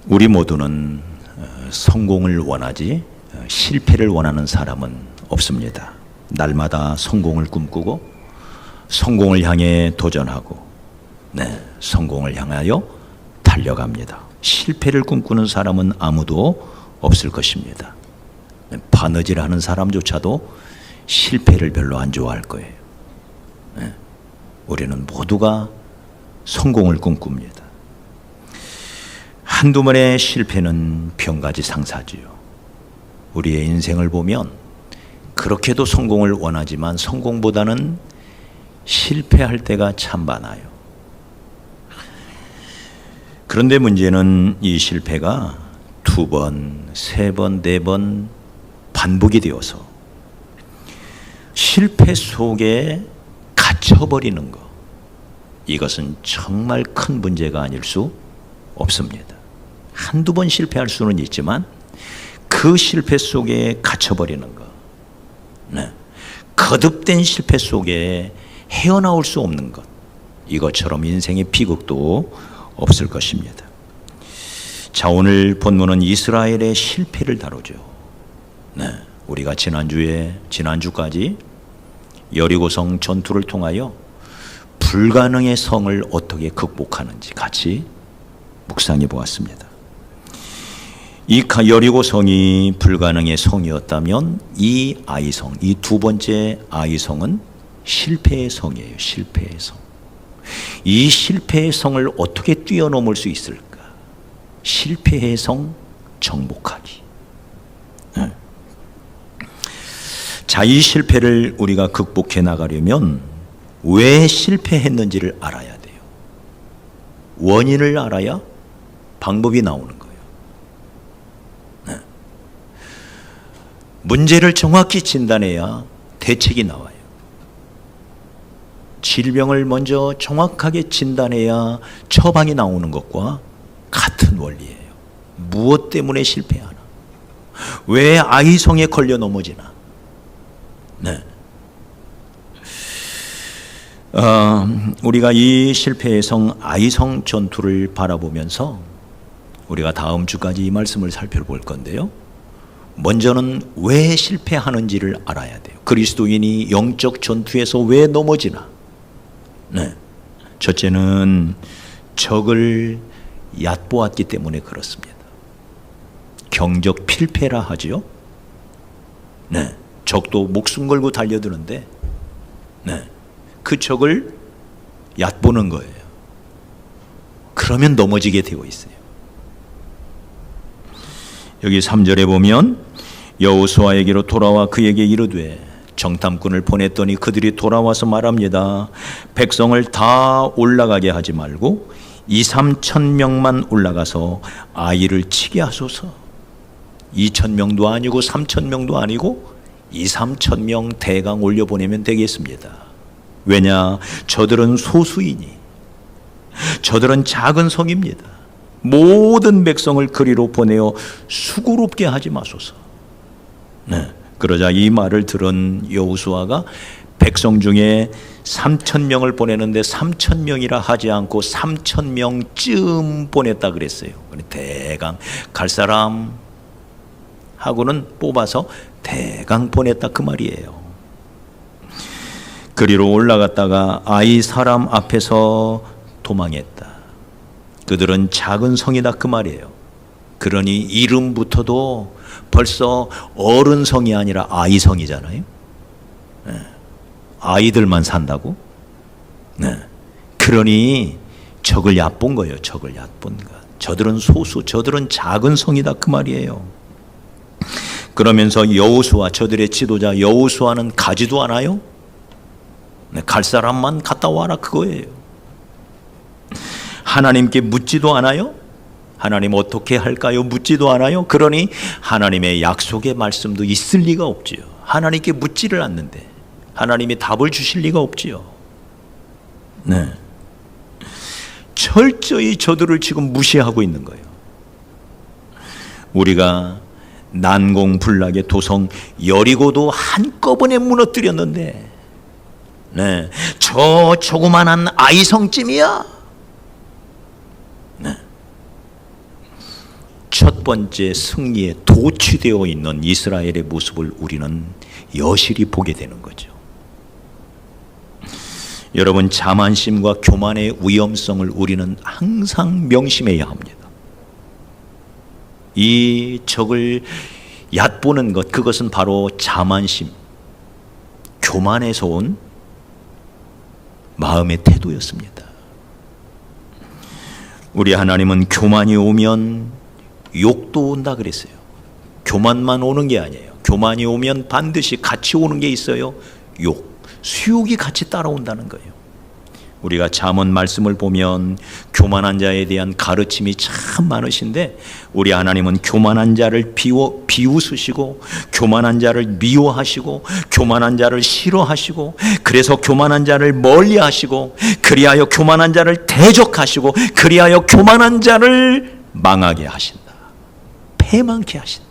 우리 모두는 성공을 원하지 실패를 원하는 사람은 없습니다. 날마다 성공을 꿈꾸고 성공을 향해 도전하고 성공을 향하여 달려갑니다. 실패를 꿈꾸는 사람은 아무도 없을 것입니다. 바느질하는 사람조차도 실패를 별로 안 좋아할 거예요. 우리는 모두가 성공을 꿈꿉니다. 한두 번의 실패는 병가지상사지요. 우리의 인생을 보면 그렇게도 성공을 원하지만 성공보다는 실패할 때가 참 많아요. 그런데 문제는 이 실패가 두 번, 세 번, 네 번 반복이 되어서 실패 속에 갇혀버리는 것, 이것은 정말 큰 문제가 아닐 수 없습니다. 한두 번 실패할 수는 있지만 그 실패 속에 갇혀버리는 것, 거듭된 실패 속에 헤어나올 수 없는 것, 이것처럼 인생의 비극도 없을 것입니다. 자, 오늘 본문은 이스라엘의 실패를 다루죠. 우리가 지난주까지 여리고성 전투를 통하여 불가능의 성을 어떻게 극복하는지 같이 묵상해 보았습니다. 이 여리고성이 불가능의 성이었다면 이 아이성, 이 두 번째 아이성은 실패의 성이에요. 실패의 성. 이 실패의 성을 어떻게 뛰어넘을 수 있을까? 실패의 성 정복하기. 자, 이 실패를 우리가 극복해 나가려면 왜 실패했는지를 알아야 돼요. 원인을 알아야 방법이 나오는 거예요. 문제를 정확히 진단해야 대책이 나와요. 질병을 먼저 정확하게 진단해야 처방이 나오는 것과 같은 원리예요. 무엇 때문에 실패하나? 왜 아이성에 걸려 넘어지나? 우리가 이 실패의 성 아이성 전투를 바라보면서 우리가 다음 주까지 이 말씀을 살펴볼 건데요. 먼저는 왜 실패하는지를 알아야 돼요. 그리스도인이 영적 전투에서 왜 넘어지나? 첫째는 적을 얕보았기 때문에 그렇습니다. 경적 필패라 하지요. 적도 목숨 걸고 달려드는데 그 적을 얕보는 거예요. 그러면 넘어지게 되어 있어요. 여기 3절에 보면 여호수아에게로 돌아와 그에게 이르되, 정탐꾼을 보냈더니 그들이 돌아와서 말합니다. 백성을 다 올라가게 하지 말고 2-3천 명만 올라가서 아이를 치게 하소서. 2,000명도 아니고 3,000명도 아니고 2-3천 명 대강 올려보내면 되겠습니다. 왜냐? 저들은 소수이니, 저들은 작은 성입니다. 모든 백성을 그리로 보내어 수고롭게 하지 마소서. 그러자 이 말을 들은 여호수아가 백성 중에 3,000명을 보내는데 3,000명이라 하지 않고 3,000명쯤 보냈다 그랬어요. 대강 갈 사람 하고는 뽑아서 대강 보냈다 그 말이에요. 그리로 올라갔다가 아이 사람 앞에서 도망했다. 그들은 작은 성이다 그 말이에요. 그러니 이름부터도 벌써 어른 성이 아니라 아이 성이잖아요. 아이들만 산다고? 그러니 적을 얕본 거예요. 적을 얕본 것. 저들은 소수, 저들은 작은 성이다 그 말이에요. 그러면서 여호수아, 저들의 지도자 여호수아는 가지도 않아요. 갈 사람만 갔다 와라 그거예요. 하나님께 묻지도 않아요. 하나님 어떻게 할까요? 묻지도 않아요. 그러니 하나님의 약속의 말씀도 있을 리가 없지요. 하나님께 묻지를 않는데 하나님이 답을 주실 리가 없지요. 철저히 저들을 지금 무시하고 있는 거예요. 우리가 난공불락의 도성 여리고도 한꺼번에 무너뜨렸는데 저 조그만한 아이성쯤이야. 첫 번째 승리에 도취되어 있는 이스라엘의 모습을 우리는 여실히 보게 되는 거죠. 여러분, 자만심과 교만의 위험성을 우리는 항상 명심해야 합니다. 이 적을 얕보는 것, 그것은 바로 자만심, 교만에서 온 마음의 태도였습니다. 우리 하나님은 교만이 오면 욕도 온다 그랬어요. 교만만 오는 게 아니에요. 교만이 오면 반드시 같이 오는 게 있어요. 욕, 수욕이 같이 따라온다는 거예요. 우리가 잠언 말씀을 보면 교만한 자에 대한 가르침이 참 많으신데, 우리 하나님은 교만한 자를 비웃으시고 교만한 자를 미워하시고 교만한 자를 싫어하시고, 그래서 교만한 자를 멀리하시고, 그리하여 교만한 자를 대적하시고, 그리하여 교만한 자를 망하게 하신다, 패망케 하신다.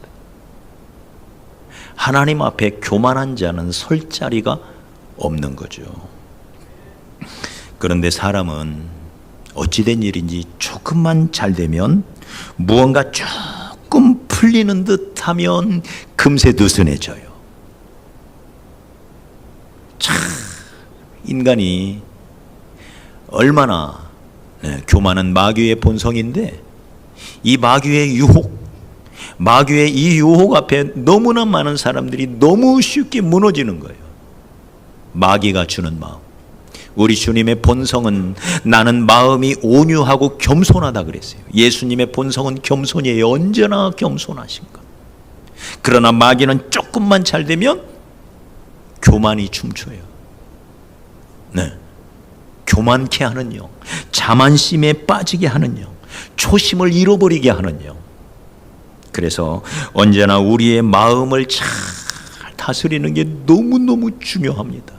하나님 앞에 교만한 자는 설 자리가 없는 거죠. 그런데 사람은 어찌된 일인지 조금만 잘 되면, 무언가 조금 풀리는 듯 하면 금세 느슨해져요. 참, 인간이 얼마나, 교만은 마귀의 본성인데, 이 마귀의 유혹, 마귀의 이 유혹 앞에 너무나 많은 사람들이 너무 쉽게 무너지는 거예요. 마귀가 주는 마음. 우리 주님의 본성은 나는 마음이 온유하고 겸손하다 그랬어요. 예수님의 본성은 겸손이에요. 언제나 겸손하신 것. 그러나 마귀는 조금만 잘 되면 교만이 춤춰요. 교만케 하는 영, 자만심에 빠지게 하는 영, 초심을 잃어버리게 하는 영. 그래서 언제나 우리의 마음을 잘 다스리는 게 너무너무 중요합니다.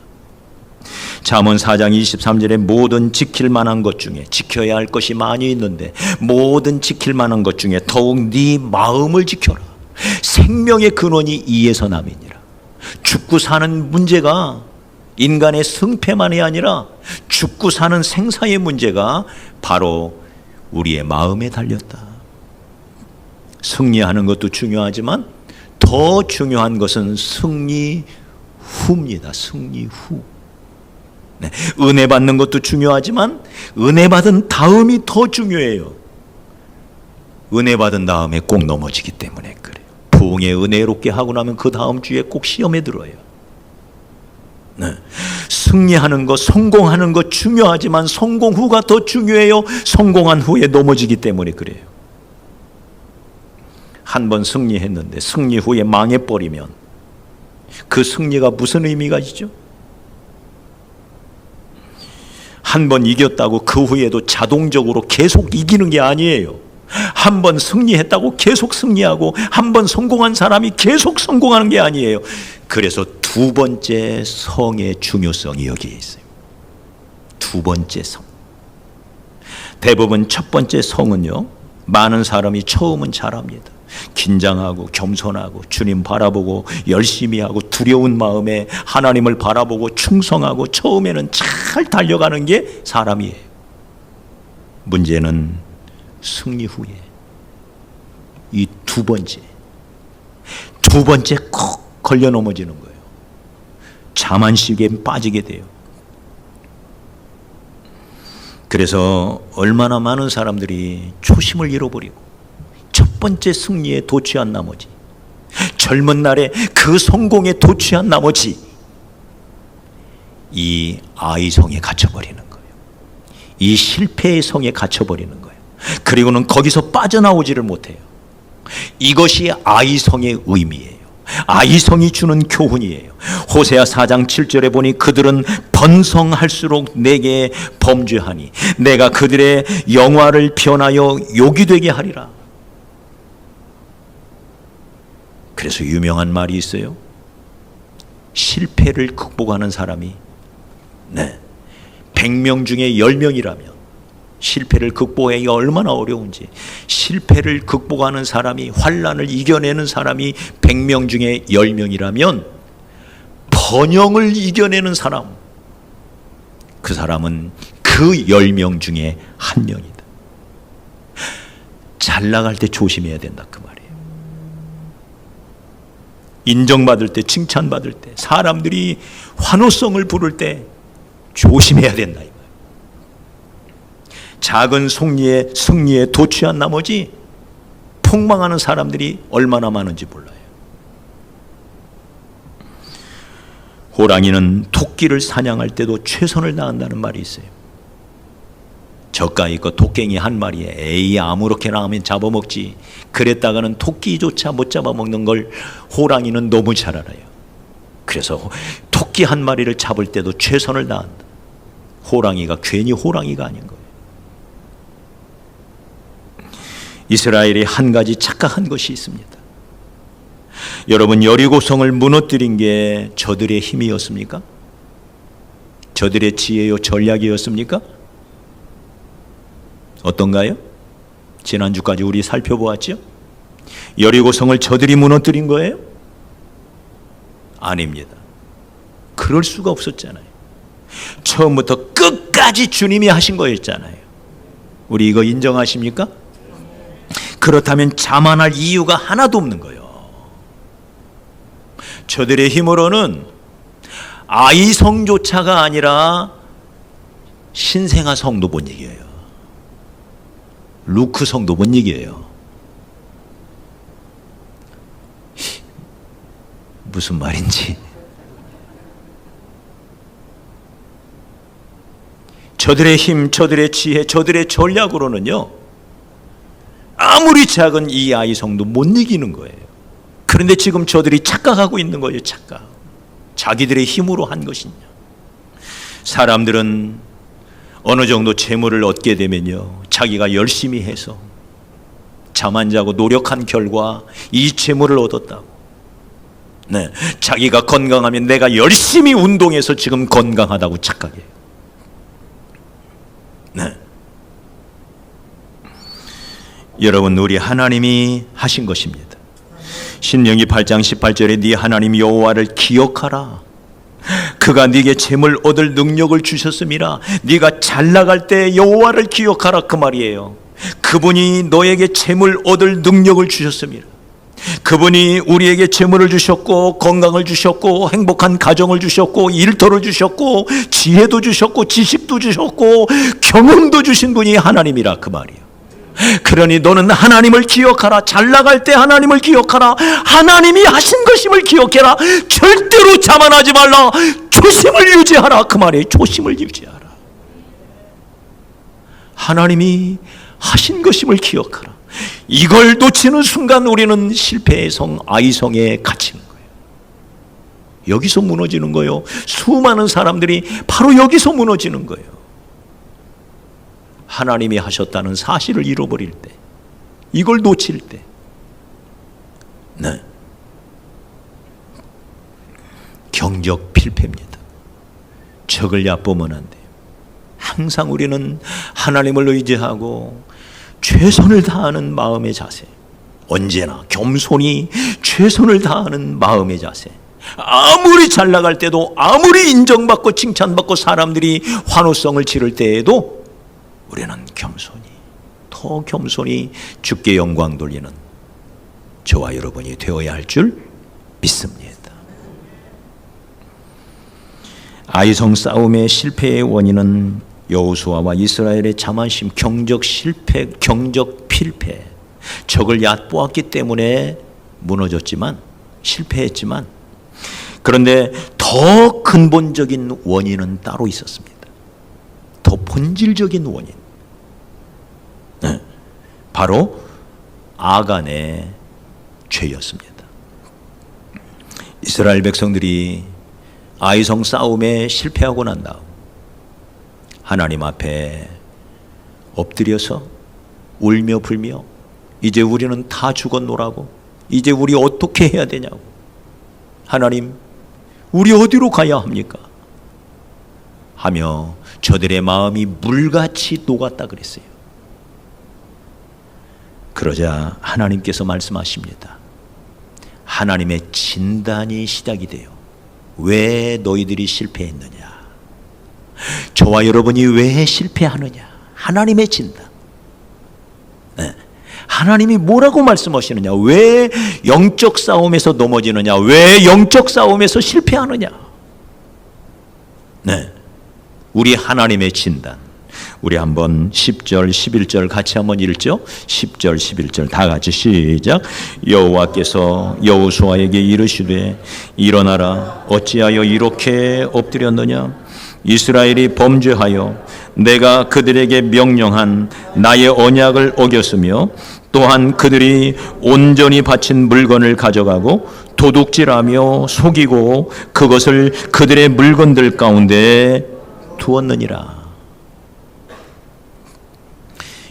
잠언 4장 23절에 모든 지킬 만한 것 중에, 지켜야 할 것이 많이 있는데 모든 지킬 만한 것 중에 더욱 네 마음을 지켜라. 생명의 근원이 이에서 남이니라. 죽고 사는 문제가 인간의 승패만이 아니라 죽고 사는 생사의 문제가 바로 우리의 마음에 달렸다. 승리하는 것도 중요하지만 더 중요한 것은 승리 후입니다. 승리 후. 은혜 받는 것도 중요하지만 은혜 받은 다음이 더 중요해요. 은혜 받은 다음에 꼭 넘어지기 때문에 그래요. 부흥에 은혜롭게 하고 나면 그 다음 주에 꼭 시험에 들어요. 승리하는 것, 성공하는 것 중요하지만 성공 후가 더 중요해요. 성공한 후에 넘어지기 때문에 그래요. 한 번 승리했는데 승리 후에 망해버리면 그 승리가 무슨 의미가 있죠? 한 번 이겼다고 그 후에도 자동적으로 계속 이기는 게 아니에요. 한 번 승리했다고 계속 승리하고, 한 번 성공한 사람이 계속 성공하는 게 아니에요. 그래서 두 번째 성의 중요성이 여기에 있어요. 두 번째 성. 대부분 첫 번째 성은요, 많은 사람이 처음은 잘합니다. 긴장하고 겸손하고 주님 바라보고 열심히 하고 두려운 마음에 하나님을 바라보고 충성하고 처음에는 잘 달려가는 게 사람이에요. 문제는 승리 후에 이 두 번째 꼭 걸려 넘어지는 거예요. 자만식에 빠지게 돼요. 그래서 얼마나 많은 사람들이 초심을 잃어버리고 첫 번째 승리에 도취한 나머지, 젊은 날에 그 성공에 도취한 나머지 이 아이성에 갇혀버리는 거예요. 이 실패의 성에 갇혀버리는 거예요. 그리고는 거기서 빠져나오지를 못해요. 이것이 아이성의 의미예요. 아이성이 주는 교훈이에요. 호세아 4장 7절에 보니 그들은 번성할수록 내게 범죄하니 내가 그들의 영화를 변하여 욕이 되게 하리라. 그래서 유명한 말이 있어요. 실패를 극복하는 사람이 100명 중에 10명이라면 실패를 극복하기가 얼마나 어려운지, 실패를 극복하는 사람이, 환난을 이겨내는 사람이 100명 중에 10명이라면 번영을 이겨내는 사람, 그 사람은 그 10명 중에 한 명이다. 잘 나갈 때 조심해야 된다 그 말이에요. 인정받을 때, 칭찬받을 때, 사람들이 환호성을 부를 때 조심해야 된다 이 말이에요. 작은 승리에 도취한 나머지 폭망하는 사람들이 얼마나 많은지 몰라요. 호랑이는 토끼를 사냥할 때도 최선을 다한다는 말이 있어요. 저가이 거 토깽이 한 마리에 에이 아무렇게나 하면 잡아먹지, 그랬다가는 토끼조차 못 잡아먹는 걸 호랑이는 너무 잘 알아요. 그래서 토끼 한 마리를 잡을 때도 최선을 다한다. 호랑이가 괜히 호랑이가 아닌 거예요. 이스라엘이 한 가지 착각한 것이 있습니다. 여러분, 여리고성을 무너뜨린 게 저들의 힘이었습니까? 저들의 지혜요 전략이었습니까? 어떤가요? 지난주까지 우리 살펴보았죠? 여리고성을 저들이 무너뜨린 거예요? 아닙니다. 그럴 수가 없었잖아요. 처음부터 끝까지 주님이 하신 거였잖아요. 우리 이거 인정하십니까? 그렇다면 자만할 이유가 하나도 없는 거예요. 저들의 힘으로는 아이성조차가 아니라 신생아 성도 못 이겨요. 루크 성도 못 이겨요. 무슨 말인지. 저들의 힘, 저들의 지혜, 저들의 전략으로는요, 아무리 작은 이 아이성도 못 이기는 거예요. 그런데 지금 저들이 착각하고 있는 거예요. 착각. 자기들의 힘으로 한 것이냐. 사람들은 어느 정도 재물을 얻게 되면요, 자기가 열심히 해서 잠 안 자고 노력한 결과 이 재물을 얻었다고. 네, 자기가 건강하면 내가 열심히 운동해서 지금 건강하다고 착각해요. 네. 여러분, 우리 하나님이 하신 것입니다. 신명기 8장 18절에 네 하나님 여호와를 기억하라. 그가 네게 재물 얻을 능력을 주셨음이라. 네가 잘 나갈 때 여호와를 기억하라 그 말이에요. 그분이 너에게 재물 얻을 능력을 주셨음이라. 그분이 우리에게 재물을 주셨고, 건강을 주셨고, 행복한 가정을 주셨고, 일터를 주셨고, 지혜도 주셨고, 지식도 주셨고, 경험도 주신 분이 하나님이라 그 말이에요. 그러니 너는 하나님을 기억하라. 잘 나갈 때 하나님을 기억하라. 하나님이 하신 것임을 기억해라. 절대로 자만하지 말라. 초심을 유지하라 그 말이에요. 초심을 유지하라. 하나님이 하신 것임을 기억하라. 이걸 놓치는 순간 우리는 실패의 성, 아이성에 갇히는 거예요. 여기서 무너지는 거예요. 수많은 사람들이 바로 여기서 무너지는 거예요. 하나님이 하셨다는 사실을 잃어버릴 때, 이걸 놓칠 때, 네, 경적 필패입니다. 적을 얕보면 안 돼요. 항상 우리는 하나님을 의지하고 최선을 다하는 마음의 자세, 언제나 겸손히 최선을 다하는 마음의 자세. 아무리 잘 나갈 때도, 아무리 인정받고 칭찬받고 사람들이 환호성을 지를 때에도 우리는 겸손히, 더 겸손히 주께 영광 돌리는 저와 여러분이 되어야 할 줄 믿습니다. 아이성 싸움의 실패의 원인은 여호수아와 이스라엘의 자만심, 경적 실패, 경적 필패, 적을 얕보았기 때문에 무너졌지만, 실패했지만, 그런데 더 근본적인 원인은 따로 있었습니다. 더 본질적인 원인, 네, 바로 아간의 죄였습니다. 이스라엘 백성들이 아이성 싸움에 실패하고 난 다음 하나님 앞에 엎드려서 울며 불며 이제 우리는 다 죽었노라고, 이제 우리 어떻게 해야 되냐고, 하나님 우리 어디로 가야 합니까? 하며 저들의 마음이 물같이 녹았다 그랬어요. 그러자 하나님께서 말씀하십니다. 하나님의 진단이 시작이 돼요. 왜 너희들이 실패했느냐? 저와 여러분이 왜 실패하느냐? 하나님의 진단. 네. 하나님이 뭐라고 말씀하시느냐? 왜 영적 싸움에서 넘어지느냐? 왜 영적 싸움에서 실패하느냐? 네, 우리 하나님의 진단. 우리 한번 10절 11절 같이 한번 읽죠. 10절 11절 다 같이 시작. 여호와께서 여호수아에게 이르시되 일어나라, 어찌하여 이렇게 엎드렸느냐? 이스라엘이 범죄하여 내가 그들에게 명령한 나의 언약을 어겼으며 또한 그들이 온전히 바친 물건을 가져가고 도둑질하며 속이고 그것을 그들의 물건들 가운데 두었느니라.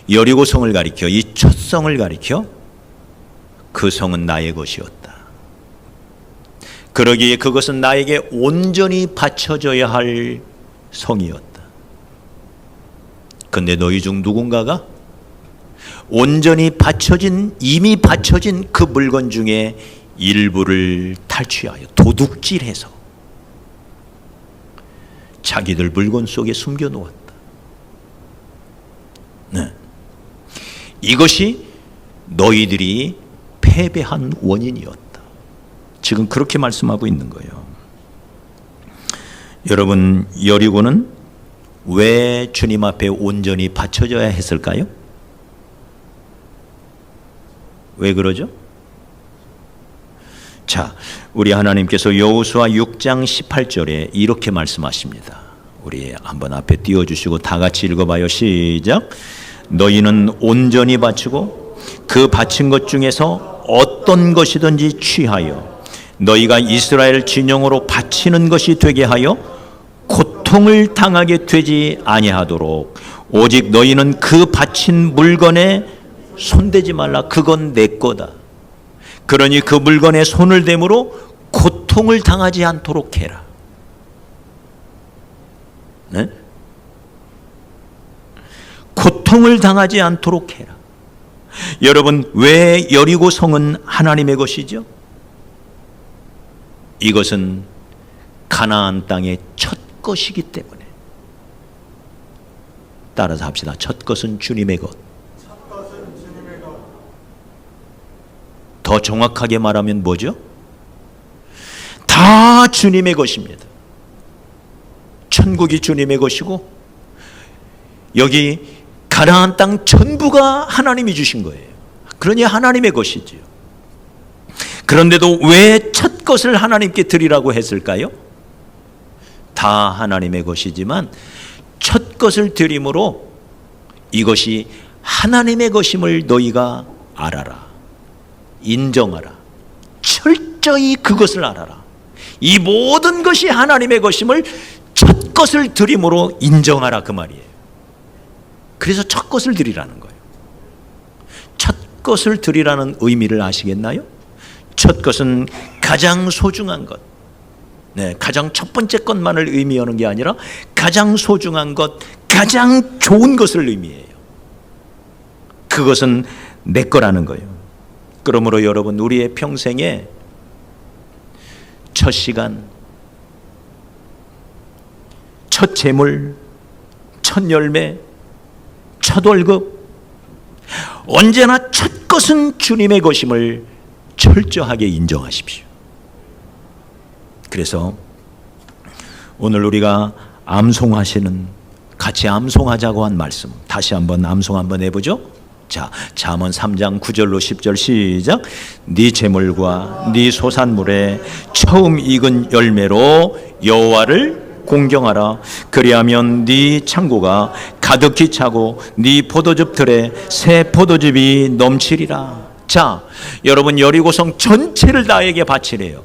여리고 성을 가리켜, 이 첫 성을 가리켜 그 성은 나의 것이었다. 그러기에 그것은 나에게 온전히 바쳐져야 할 성이었다. 근데 너희 중 누군가가 온전히 바쳐진, 이미 바쳐진 그 물건 중에 일부를 탈취하여 도둑질해서 자기들 물건 속에 숨겨놓았다. 네. 이것이 너희들이 패배한 원인이었다. 지금 그렇게 말씀하고 있는 거예요. 여러분, 여리고는 왜 주님 앞에 온전히 바쳐져야 했을까요? 왜 그러죠? 자, 우리 하나님께서 여호수아 6장 18절에 이렇게 말씀하십니다. 우리 한번 앞에 띄워주시고 다 같이 읽어봐요. 시작. 너희는 온전히 바치고 그 바친 것 중에서 어떤 것이든지 취하여 너희가 이스라엘 진영으로 바치는 것이 되게 하여 고통을 당하게 되지 아니하도록 오직 너희는 그 바친 물건에 손대지 말라. 그건 내 거다. 그러니 그 물건에 손을 댐으로 고통을 당하지 않도록 해라. 네? 고통을 당하지 않도록 해라. 여러분, 왜 여리고 성은 하나님의 것이죠? 이것은 가나안 땅의 첫 것이기 때문에. 따라서 합시다. 첫 것은 주님의 것. 더 정확하게 말하면 뭐죠? 다 주님의 것입니다. 천국이 주님의 것이고 여기 가나안 땅 전부가 하나님이 주신 거예요. 그러니 하나님의 것이지요. 그런데도 왜 첫 것을 하나님께 드리라고 했을까요? 다 하나님의 것이지만 첫 것을 드림으로 이것이 하나님의 것임을 너희가 알아라. 인정하라. 철저히 그것을 알아라. 이 모든 것이 하나님의 것임을 첫 것을 드림으로 인정하라, 그 말이에요. 그래서 첫 것을 드리라는 거예요. 첫 것을 드리라는 의미를 아시겠나요? 첫 것은 가장 소중한 것, 네, 가장 첫 번째 것만을 의미하는 게 아니라 가장 소중한 것, 가장 좋은 것을 의미해요. 그것은 내 거라는 거예요. 그러므로 여러분, 우리의 평생에 첫 시간, 첫 재물, 첫 열매, 첫 월급, 언제나 첫 것은 주님의 것임을 철저하게 인정하십시오. 그래서 오늘 우리가 암송하시는, 같이 암송하자고 한 말씀 다시 한번 암송 한번 해보죠. 자, 잠언 3장 9절로 10절 시작. 네 재물과 네 소산물에 처음 익은 열매로 여호와를 공경하라. 그리하면 네 창고가 가득히 차고 네 포도즙 틀에 새 포도즙이 넘치리라. 자, 여러분, 여리고성 전체를 나에게 바치래요.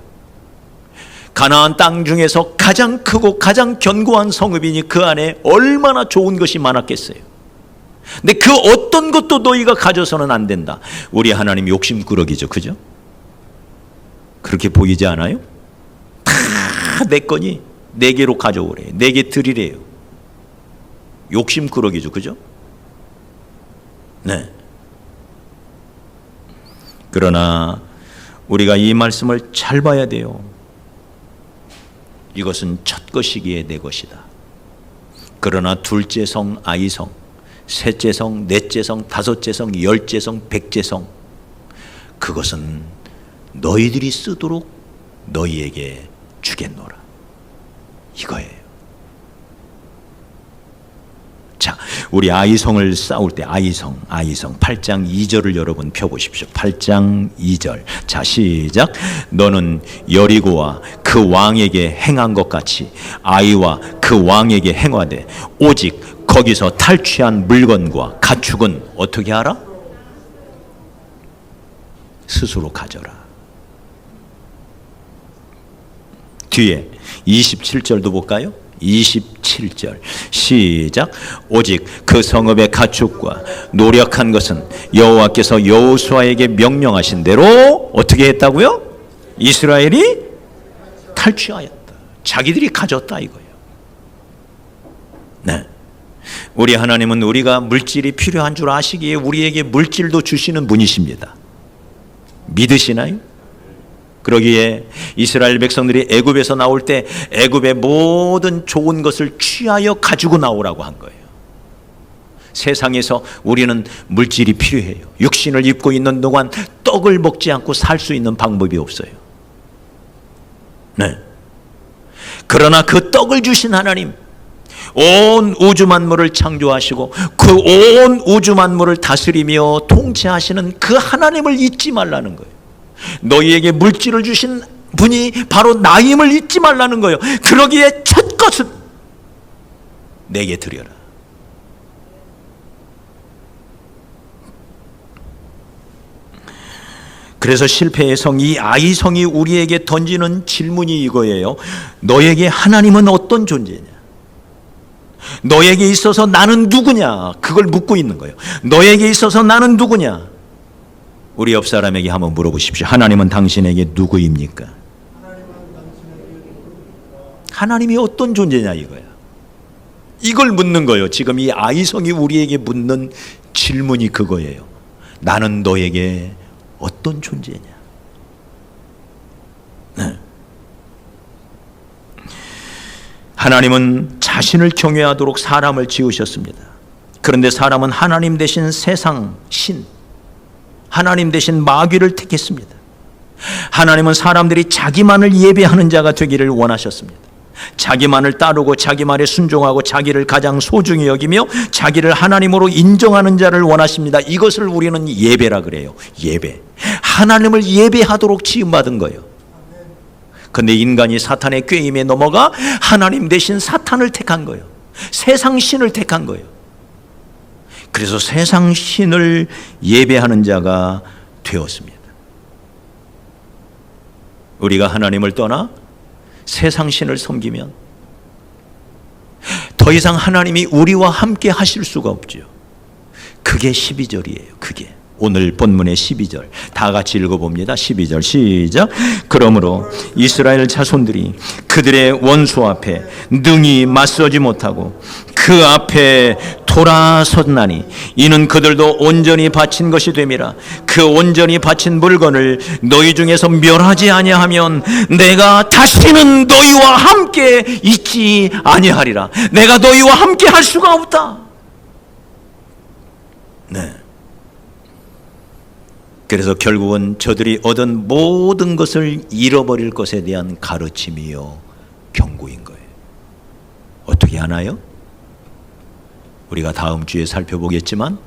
가나안 땅 중에서 가장 크고 가장 견고한 성읍이니 그 안에 얼마나 좋은 것이 많았겠어요. 근데 그 어떤 것도 너희가 가져서는 안 된다. 우리 하나님 욕심꾸러기죠, 그죠? 그렇게 보이지 않아요? 다 내 거니 내게로 가져오래요. 내게 드리래요. 욕심꾸러기죠, 그죠? 네. 그러나 우리가 이 말씀을 잘 봐야 돼요. 이것은 첫 것이기에 내 것이다. 그러나 둘째 성 아이성, 셋째 성, 넷째 성, 다섯째 성, 열째 성, 백째 성, 그것은 너희들이 쓰도록 너희에게 주겠노라. 이거예요. 자, 우리 아이성을 싸울 때 아이성 8장 2절을 여러분 펴보십시오. 8장 2절. 자, 시작. 너는 여리고와 그 왕에게 행한 것 같이 아이와 그 왕에게 행하되 오직 거기서 탈취한 물건과 가축은 어떻게 하라? 스스로 가져라. 뒤에 27절도 볼까요? 27절 시작. 오직 그 성읍의 가축과 노력한 것은 여호와께서 여호수아에게 명령하신 대로 어떻게 했다고요? 이스라엘이 탈취하였다. 자기들이 가졌다 이거예요. 네. 우리 하나님은 우리가 물질이 필요한 줄 아시기에 우리에게 물질도 주시는 분이십니다. 믿으시나요? 그러기에 이스라엘 백성들이 애굽에서 나올 때 애굽의 모든 좋은 것을 취하여 가지고 나오라고 한 거예요. 세상에서 우리는 물질이 필요해요. 육신을 입고 있는 동안 떡을 먹지 않고 살 수 있는 방법이 없어요. 네. 그러나 그 떡을 주신 하나님, 온 우주 만물을 창조하시고 그 온 우주 만물을 다스리며 통치하시는 그 하나님을 잊지 말라는 거예요. 너희에게 물질을 주신 분이 바로 나임을 잊지 말라는 거예요. 그러기에 첫 것은 내게 드려라. 그래서 실패의 성, 이 아이성이 우리에게 던지는 질문이 이거예요. 너에게 하나님은 어떤 존재냐? 너에게 있어서 나는 누구냐? 그걸 묻고 있는 거예요. 너에게 있어서 나는 누구냐? 우리 옆 사람에게 한번 물어보십시오. 하나님은 당신에게 누구입니까? 하나님이 어떤 존재냐 이거야. 이걸 묻는 거예요. 지금 이 아이성이 우리에게 묻는 질문이 그거예요. 나는 너에게 어떤 존재냐? 네. 하나님은 자신을 경외하도록 사람을 지으셨습니다. 그런데 사람은 하나님 대신 세상 신, 하나님 대신 마귀를 택했습니다. 하나님은 사람들이 자기만을 예배하는 자가 되기를 원하셨습니다. 자기만을 따르고 자기 말에 순종하고 자기를 가장 소중히 여기며 자기를 하나님으로 인정하는 자를 원하십니다. 이것을 우리는 예배라 그래요. 예배. 하나님을 예배하도록 지음받은 거예요. 그런데 인간이 사탄의 꾀임에 넘어가 하나님 대신 사탄을 택한 거예요. 세상 신을 택한 거예요. 그래서 세상 신을 예배하는 자가 되었습니다. 우리가 하나님을 떠나 세상 신을 섬기면 더 이상 하나님이 우리와 함께 하실 수가 없죠. 그게 12절이에요. 그게 오늘 본문의 12절 다 같이 읽어봅니다. 12절 시작. 그러므로 이스라엘 자손들이 그들의 원수 앞에 능히 맞서지 못하고 그 앞에 돌아섰나니 이는 그들도 온전히 바친 것이 됨이라. 그 온전히 바친 물건을 너희 중에서 멸하지 아니하면 내가 다시는 너희와 함께 있지 아니하리라. 내가 너희와 함께 할 수가 없다. 네. 그래서 결국은 저들이 얻은 모든 것을 잃어버릴 것에 대한 가르침이요 경고인 거예요. 어떻게 하나요? 우리가 다음 주에 살펴보겠지만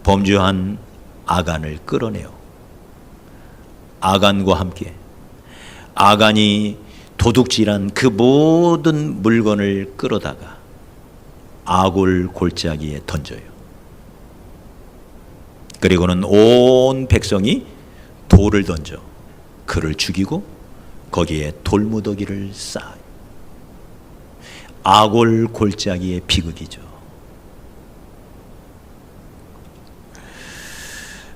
범죄한 아간을 끌어내요. 아간과 함께 아간이 도둑질한 그 모든 물건을 끌어다가 아골 골짜기에 던져요. 그리고는 온 백성이 돌을 던져 그를 죽이고 거기에 돌무더기를 쌓아요. 아골 골짜기의 비극이죠.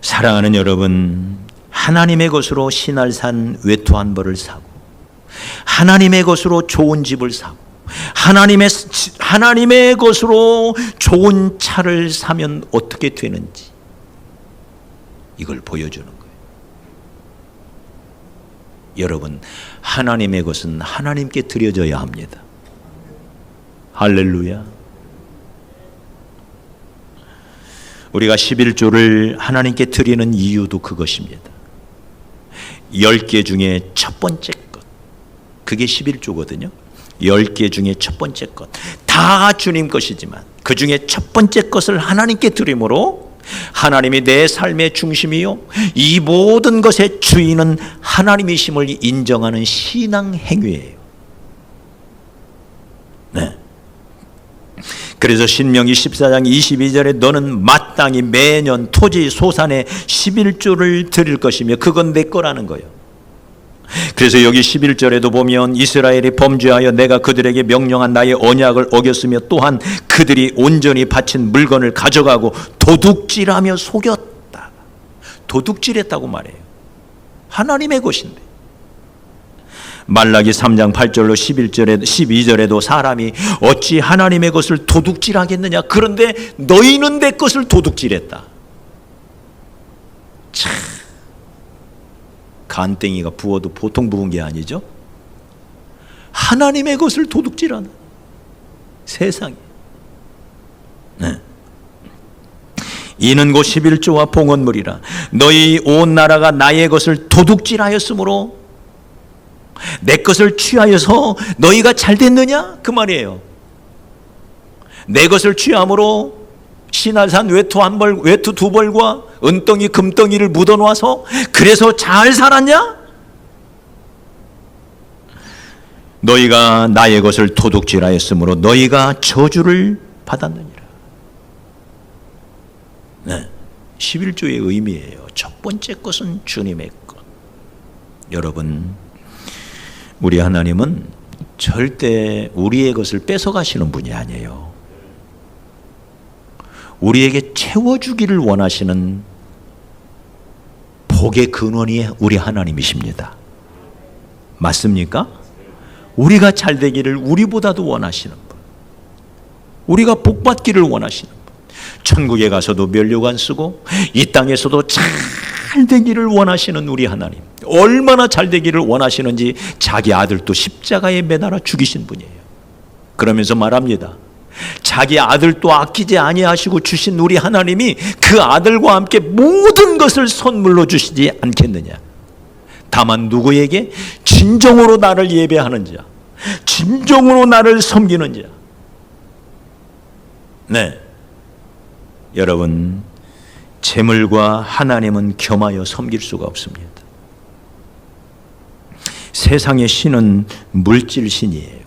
사랑하는 여러분, 하나님의 것으로 신할산 외투 한 벌을 사고 하나님의 것으로 좋은 집을 사고 하나님의 것으로 좋은 차를 사면 어떻게 되는지 이걸 보여주는 거예요. 여러분, 하나님의 것은 하나님께 드려져야 합니다. 할렐루야. 우리가 11조를 하나님께 드리는 이유도 그것입니다. 10개 중에 첫 번째 것, 그게 11조거든요. 10개 중에 첫 번째 것, 다 주님 것이지만 그 중에 첫 번째 것을 하나님께 드림으로 하나님이 내 삶의 중심이요 이 모든 것의 주인은 하나님이심을 인정하는 신앙 행위예요. 네. 그래서 신명기 14장 22절에 너는 마땅히 매년 토지 소산의 11조를 드릴 것이며 그건 내 거라는 거예요. 그래서 여기 11절에도 보면 이스라엘이 범죄하여 내가 그들에게 명령한 나의 언약을 어겼으며 또한 그들이 온전히 바친 물건을 가져가고 도둑질하며 속였다. 도둑질했다고 말해요. 하나님의 것인데. 말라기 3장 8절로 11절에 12절에도 사람이 어찌 하나님의 것을 도둑질하겠느냐. 그런데 너희는 내 것을 도둑질했다. 참, 간땡이가 부어도 보통 부은 게 아니죠. 하나님의 것을 도둑질하는 세상에. 네. 이는 곧 11조와 봉헌물이라. 너희 온 나라가 나의 것을 도둑질하였으므로 내 것을 취하여서 너희가 잘 됐느냐? 그 말이에요. 내 것을 취함으로 시날산 외투 한 벌, 외투 두 벌과 은덩이 금덩이를 묻어놓아서 그래서 잘 살았냐? 너희가 나의 것을 도둑질하였으므로 너희가 저주를 받았느니라. 네, 11조의 의미예요. 첫 번째 것은 주님의 것. 여러분, 우리 하나님은 절대 우리의 것을 뺏어가시는 분이 아니에요. 우리에게 채워주기를 원하시는 복의 근원이 우리 하나님이십니다. 맞습니까? 우리가 잘 되기를 우리보다도 원하시는 분, 우리가 복받기를 원하시는 분, 천국에 가서도 면류관 안 쓰고 이 땅에서도 잘 되기를 원하시는 우리 하나님, 얼마나 잘 되기를 원하시는지 자기 아들도 십자가에 매달아 죽이신 분이에요. 그러면서 말합니다. 자기 아들도 아끼지 아니하시고 주신 우리 하나님이 그 아들과 함께 모든 것을 선물로 주시지 않겠느냐. 다만 누구에게? 진정으로 나를 예배하는 자, 진정으로 나를 섬기는 자. 네, 여러분, 재물과 하나님은 겸하여 섬길 수가 없습니다. 세상의 신은 물질신이에요.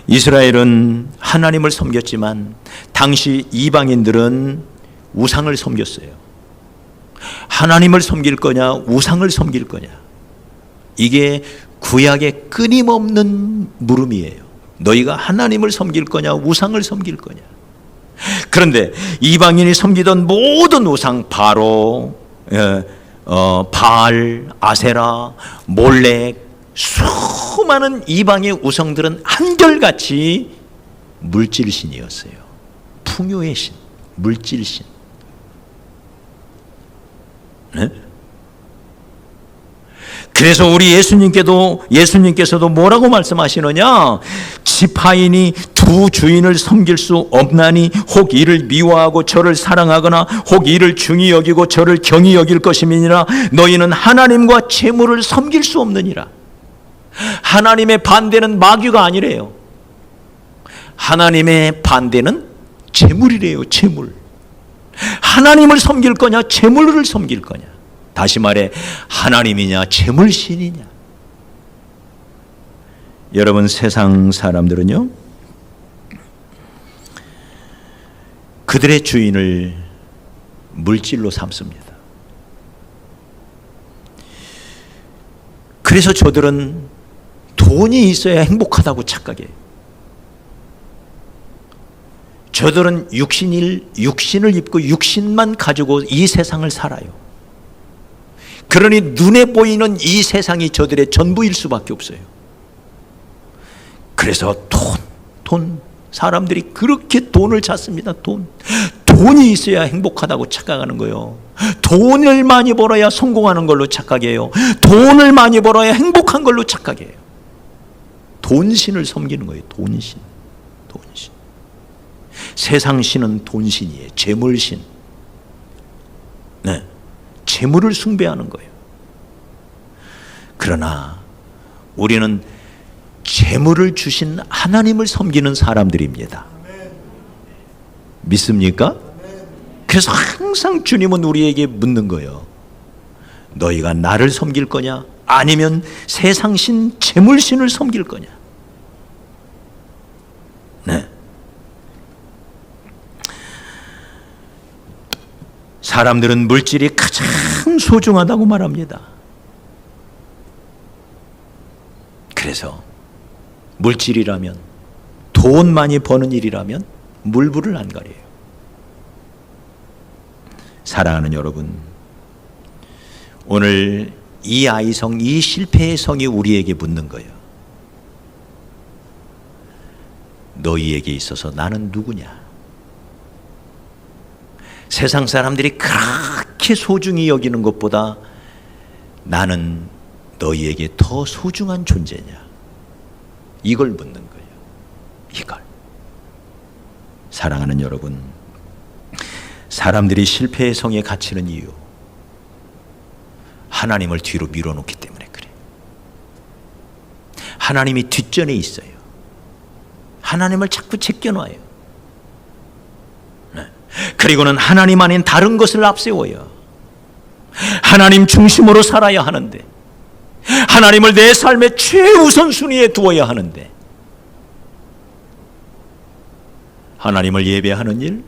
이스라엘은 하나님을 섬겼지만 당시 이방인들은 우상을 섬겼어요. 하나님을 섬길 거냐 우상을 섬길 거냐, 이게 구약의 끊임없는 물음이에요. 너희가 하나님을 섬길 거냐 우상을 섬길 거냐. 그런데 이방인이 섬기던 모든 우상, 바로 바알, 아세라, 몰렉, 수많은 이방의 우상들은 한결같이 물질신이었어요. 풍요의 신, 물질신. 네? 그래서 우리 예수님께서도 뭐라고 말씀하시느냐? 지파인이 두 주인을 섬길 수 없나니 혹 이를 미워하고 저를 사랑하거나 혹 이를 중히 여기고 저를 경히 여길 것임이니라. 너희는 하나님과 재물을 섬길 수 없느니라. 하나님의 반대는 마귀가 아니래요. 하나님의 반대는 재물이래요. 재물. 하나님을 섬길 거냐 재물을 섬길 거냐. 다시 말해, 하나님이냐 재물신이냐. 여러분, 세상 사람들은요, 그들의 주인을 물질로 삼습니다. 그래서 저들은 돈이 있어야 행복하다고 착각해요. 저들은 육신을 입고 육신만 가지고 이 세상을 살아요. 그러니 눈에 보이는 이 세상이 저들의 전부일 수밖에 없어요. 그래서 돈, 사람들이 그렇게 돈을 찾습니다. 돈이 있어야 행복하다고 착각하는 거예요. 돈을 많이 벌어야 성공하는 걸로 착각해요. 돈을 많이 벌어야 행복한 걸로 착각해요. 돈신을 섬기는 거예요. 돈신. 세상 신은 돈신이에요. 재물신. 네, 재물을 숭배하는 거예요. 그러나 우리는 재물을 주신 하나님을 섬기는 사람들입니다. 믿습니까? 그래서 항상 주님은 우리에게 묻는 거예요. 너희가 나를 섬길 거냐? 아니면 세상신, 재물신을 섬길 거냐? 네. 사람들은 물질이 가장 소중하다고 말합니다. 그래서 물질이라면, 돈 많이 버는 일이라면 물불을 안 가려요. 사랑하는 여러분, 오늘 이 아이성, 이 실패의 성이 우리에게 묻는 거예요. 너희에게 있어서 나는 누구냐? 세상 사람들이 그렇게 소중히 여기는 것보다 나는 너희에게 더 소중한 존재냐? 이걸 묻는 거예요. 이걸. 사랑하는 여러분, 사람들이 실패의 성에 갇히는 이유, 하나님을 뒤로 밀어놓기 때문에 그래요. 하나님이 뒷전에 있어요. 하나님을 자꾸 제껴놔요. 네. 그리고는 하나님 아닌 다른 것을 앞세워요. 하나님 중심으로 살아야 하는데, 하나님을 내 삶의 최우선순위에 두어야 하는데, 하나님을 예배하는 일,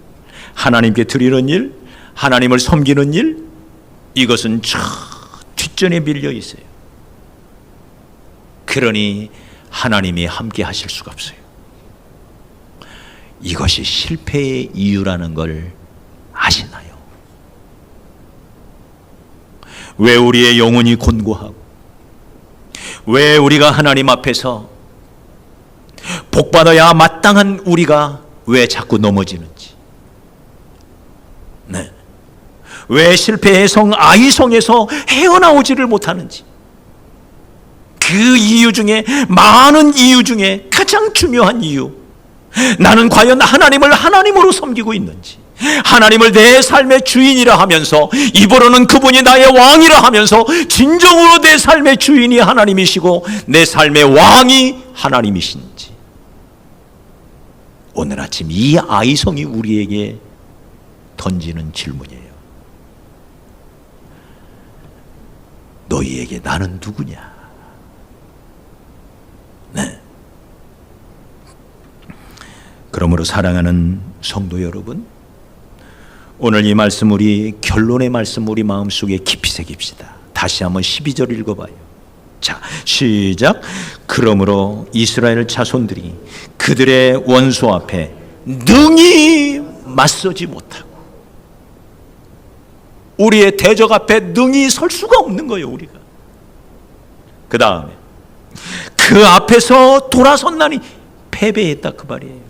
하나님께 드리는 일, 하나님을 섬기는 일, 이것은 저 뒷전에 밀려 있어요. 그러니 하나님이 함께 하실 수가 없어요. 이것이 실패의 이유라는 걸 아시나요? 왜 우리의 영혼이 곤고하고, 왜 우리가 하나님 앞에서 복받아야 마땅한 우리가 왜 자꾸 넘어지는지, 네. 왜 실패의 성 아이성에서 헤어나오지를 못하는지, 그 이유 중에, 많은 이유 중에 가장 중요한 이유, 나는 과연 하나님을 하나님으로 섬기고 있는지, 하나님을 내 삶의 주인이라 하면서, 입으로는 그분이 나의 왕이라 하면서 진정으로 내 삶의 주인이 하나님이시고 내 삶의 왕이 하나님이신지, 오늘 아침 이 아이성이 우리에게 던지는 질문이에요. 너희에게 나는 누구냐? 네. 그러므로 사랑하는 성도 여러분, 오늘 이 말씀, 우리 결론의 말씀 우리 마음속에 깊이 새깁시다. 다시 한번 12절 읽어봐요. 자, 시작. 그러므로 이스라엘 자손들이 그들의 원수 앞에 능히 맞서지 못하고, 우리의 대적 앞에 능히 설 수가 없는 거예요, 우리가. 그 다음에 그 앞에서 돌아섰나니 패배했다, 그 말이에요.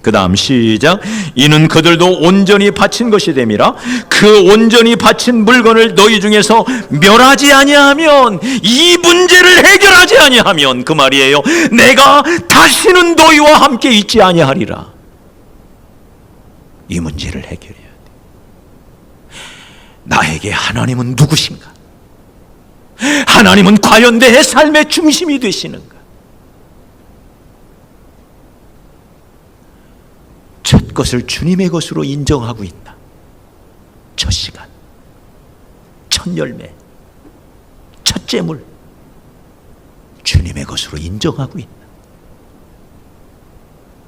그 다음 시작. 이는 그들도 온전히 바친 것이 됨이라. 그 온전히 바친 물건을 너희 중에서 멸하지 아니하면, 이 문제를 해결하지 아니하면, 그 말이에요, 내가 다시는 너희와 함께 있지 아니하리라. 이 문제를 해결해야 돼. 나에게 하나님은 누구신가? 하나님은 과연 내 삶의 중심이 되시는가? 첫 것을 주님의 것으로 인정하고 있다. 첫 시간, 첫 열매, 첫 재물, 주님의 것으로 인정하고 있다.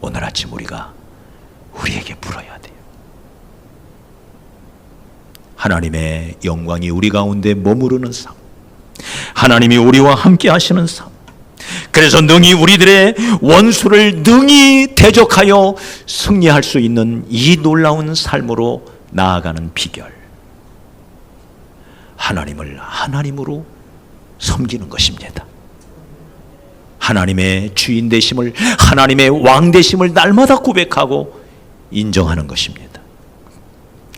오늘 아침 우리에게 물어야 돼요. 하나님의 영광이 우리 가운데 머무르는 삶, 하나님이 우리와 함께 하시는 삶, 그래서 능히 우리들의 원수를 능히 대적하여 승리할 수 있는 이 놀라운 삶으로 나아가는 비결, 하나님을 하나님으로 섬기는 것입니다. 하나님의 주인 되심을, 하나님의 왕 되심을 날마다 고백하고 인정하는 것입니다.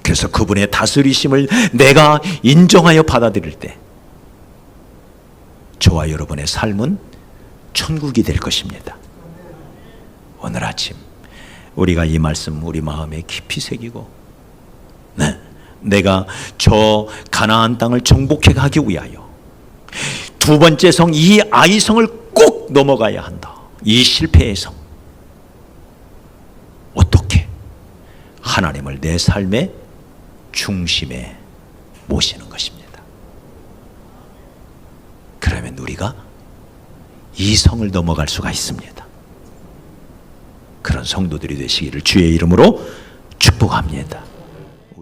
그래서 그분의 다스리심을 내가 인정하여 받아들일 때 저와 여러분의 삶은 천국이 될 것입니다. 오늘 아침 우리가 이 말씀 우리 마음에 깊이 새기고, 네, 내가 저 가나안 땅을 정복해 가기 위하여 두 번째 성, 이 아이성을 꼭 넘어가야 한다. 이 실패의 성. 어떻게? 하나님을 내 삶의 중심에 모시는 것입니다. 그러면 우리가 이 성을 넘어갈 수가 있습니다. 그런 성도들이 되시기를 주의 이름으로 축복합니다.